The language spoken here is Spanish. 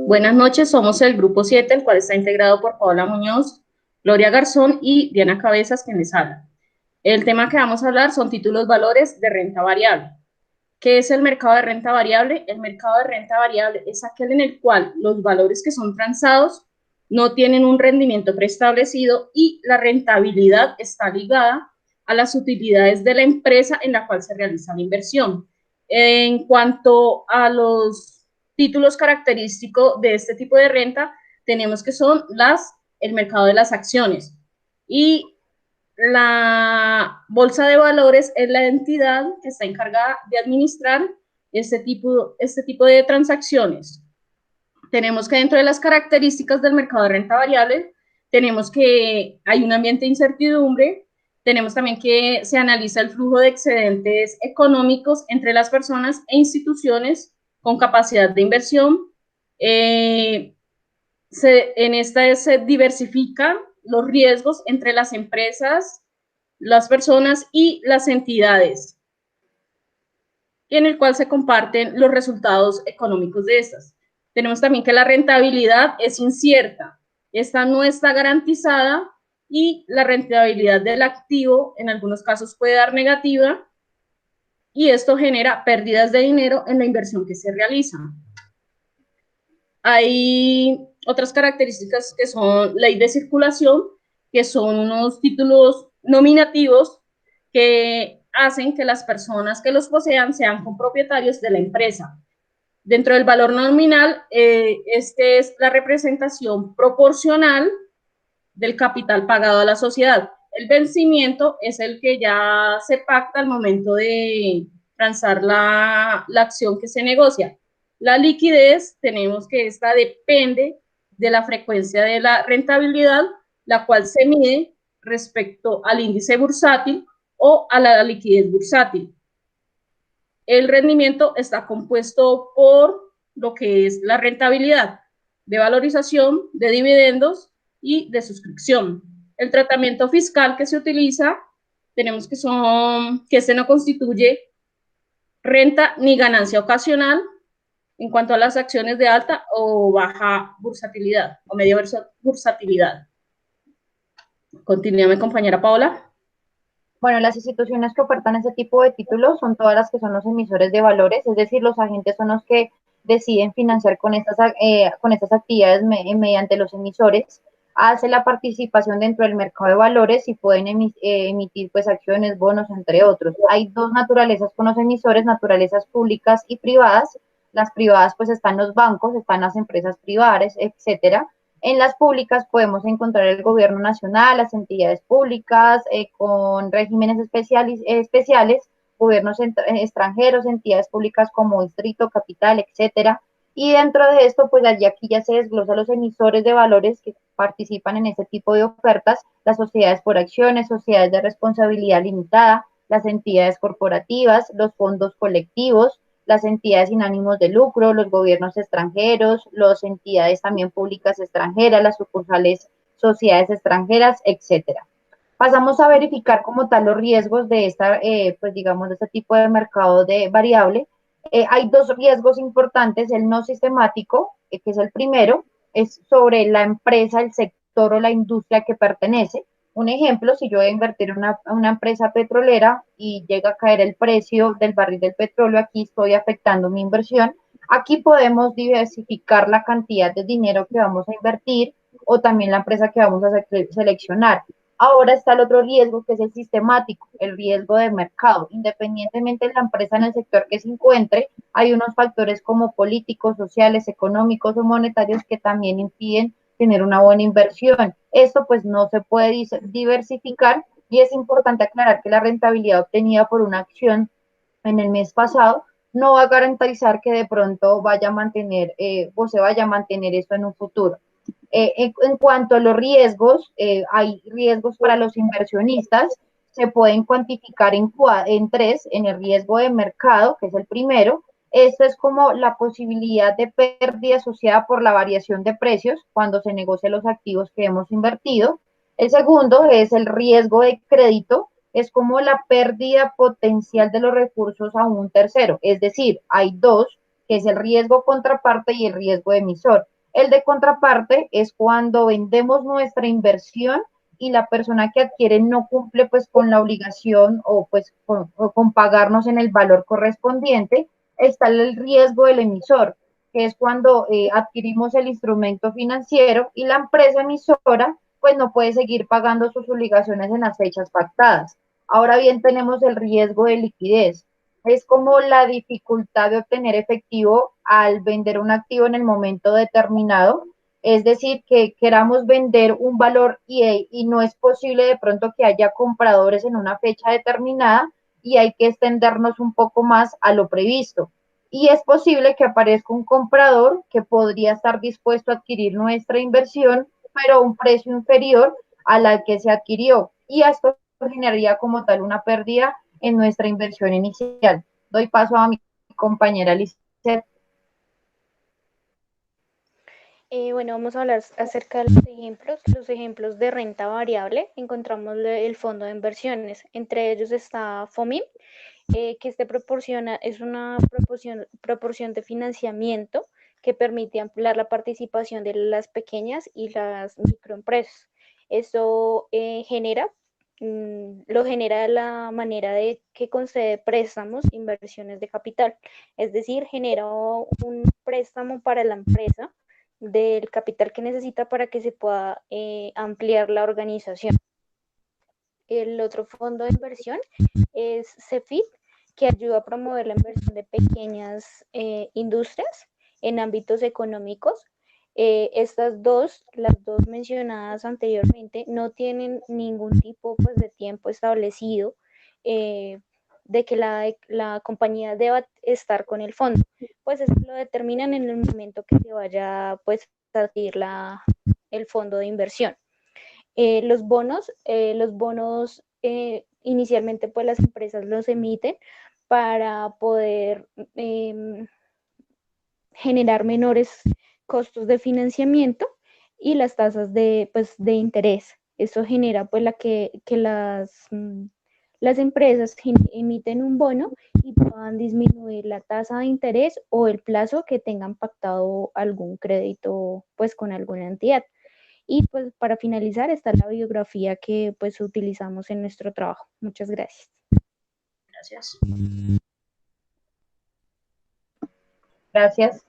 Buenas noches, somos el Grupo 7, el cual está integrado por Paola Muñoz, Gloria Garzón y Diana Cabezas, quien les habla. El tema que vamos a hablar son títulos valores de renta variable. ¿Qué es el mercado de renta variable? El mercado de renta variable es aquel en el cual los valores que son transados no tienen un rendimiento preestablecido y la rentabilidad está ligada a las utilidades de la empresa en la cual se realiza la inversión. En cuanto a los títulos característicos de este tipo de renta, tenemos que son el mercado de las acciones. Y la bolsa de valores es la entidad que está encargada de administrar este tipo de transacciones. Tenemos que dentro de las características del mercado de renta variable, tenemos que hay un ambiente de incertidumbre, tenemos también que se analiza el flujo de excedentes económicos entre las personas e instituciones con capacidad de inversión. En esta se diversifican los riesgos entre las empresas, las personas y las entidades, y en el cual se comparten los resultados económicos de estas. Tenemos también que la rentabilidad es incierta, esta no está garantizada y la rentabilidad del activo en algunos casos puede dar negativa y esto genera pérdidas de dinero en la inversión que se realiza. Hay otras características que son ley de circulación, que son unos títulos nominativos que hacen que las personas que los posean sean copropietarios de la empresa. Dentro del valor nominal, este es la representación proporcional del capital pagado a la sociedad. El vencimiento es el que ya se pacta al momento de transar la acción que se negocia. La liquidez, tenemos que esta depende de la frecuencia de la rentabilidad, la cual se mide respecto al índice bursátil o a la liquidez bursátil. El rendimiento está compuesto por lo que es la rentabilidad de valorización, de dividendos y de suscripción. El tratamiento fiscal que se utiliza, tenemos que este no constituye renta ni ganancia ocasional en cuanto a las acciones de alta o baja bursatilidad o media bursatilidad. Continúa mi compañera Paola. Bueno, las instituciones que ofertan ese tipo de títulos son todas las que son los emisores de valores, es decir, los agentes son los que deciden financiar con estas actividades mediante los emisores, hace la participación dentro del mercado de valores y pueden emitir pues acciones, bonos, entre otros. Hay dos naturalezas con los emisores, naturalezas públicas y privadas. Las privadas pues están los bancos, están las empresas privadas, etcétera. En las públicas podemos encontrar el gobierno nacional, las entidades públicas con regímenes especiales, gobiernos extranjeros, entidades públicas como distrito, capital, etcétera. Y dentro de esto, pues allí aquí ya se desglosa los emisores de valores que participan en este tipo de ofertas, las sociedades por acciones, sociedades de responsabilidad limitada, las entidades corporativas, los fondos colectivos, las entidades sin ánimos de lucro, los gobiernos extranjeros, las entidades también públicas extranjeras, las sucursales sociedades extranjeras, etcétera. Pasamos a verificar como tal los riesgos de pues digamos, de este tipo de mercado de variable. Hay dos riesgos importantes, el no sistemático, que es el primero, es sobre la empresa, el sector o la industria que pertenece. Un ejemplo, si yo voy a invertir en una empresa petrolera y llega a caer el precio del barril del petróleo, aquí estoy afectando mi inversión. Aquí podemos diversificar la cantidad de dinero que vamos a invertir o también la empresa que vamos a seleccionar. Ahora está el otro riesgo, que es el sistemático, el riesgo de mercado. Independientemente de la empresa en el sector que se encuentre, hay unos factores como políticos, sociales, económicos o monetarios que también impiden tener una buena inversión. Esto pues no se puede diversificar y es importante aclarar que la rentabilidad obtenida por una acción en el mes pasado no va a garantizar que de pronto vaya a mantener o se vaya a mantener esto en un futuro. En cuanto a los riesgos, hay riesgos para los inversionistas, se pueden cuantificar en tres, en el riesgo de mercado, que es el primero. Esto es como la posibilidad de pérdida asociada por la variación de precios cuando se negocian los activos que hemos invertido. El segundo es el riesgo de crédito, es como la pérdida potencial de los recursos a un tercero. Es decir, hay dos, que es el riesgo contraparte y el riesgo emisor. El de contraparte es cuando vendemos nuestra inversión y la persona que adquiere no cumple pues con la obligación o con pagarnos en el valor correspondiente. Está el riesgo del emisor, que es cuando adquirimos el instrumento financiero y la empresa emisora pues no puede seguir pagando sus obligaciones en las fechas pactadas. Ahora bien, tenemos el riesgo de liquidez. Es como la dificultad de obtener efectivo al vender un activo en el momento determinado. Es decir, que queramos vender un valor y no es posible de pronto que haya compradores en una fecha determinada y hay que extendernos un poco más a lo previsto. Y es posible que aparezca un comprador que podría estar dispuesto a adquirir nuestra inversión, pero a un precio inferior a la que se adquirió. Y esto generaría como tal una pérdida en nuestra inversión inicial. Doy paso a mi compañera Lizeth. Bueno, vamos a hablar acerca de los ejemplos de renta variable. Encontramos el fondo de inversiones, entre ellos está FOMI, que es una proporción de financiamiento que permite ampliar la participación de las pequeñas y las microempresas. Esto lo genera de la manera de que concede préstamos, inversiones de capital, es decir, genera un préstamo para la empresa del capital que necesita para que se pueda ampliar la organización. El otro fondo de inversión es CEFIT, que ayuda a promover la inversión de pequeñas industrias en ámbitos económicos. Las dos mencionadas anteriormente, no tienen ningún tipo pues, de tiempo establecido de que la compañía deba estar con el fondo. Pues eso lo determinan en el momento que se vaya pues, a adquirir el fondo de inversión. Los bonos inicialmente pues las empresas los emiten para poder generar menores costos de financiamiento y las tasas de interés. Eso genera pues que las empresas emiten un bono y puedan disminuir la tasa de interés o el plazo que tengan pactado algún crédito pues con alguna entidad. Y pues para finalizar está la bibliografía que pues utilizamos en nuestro trabajo. Muchas gracias. Gracias. Gracias.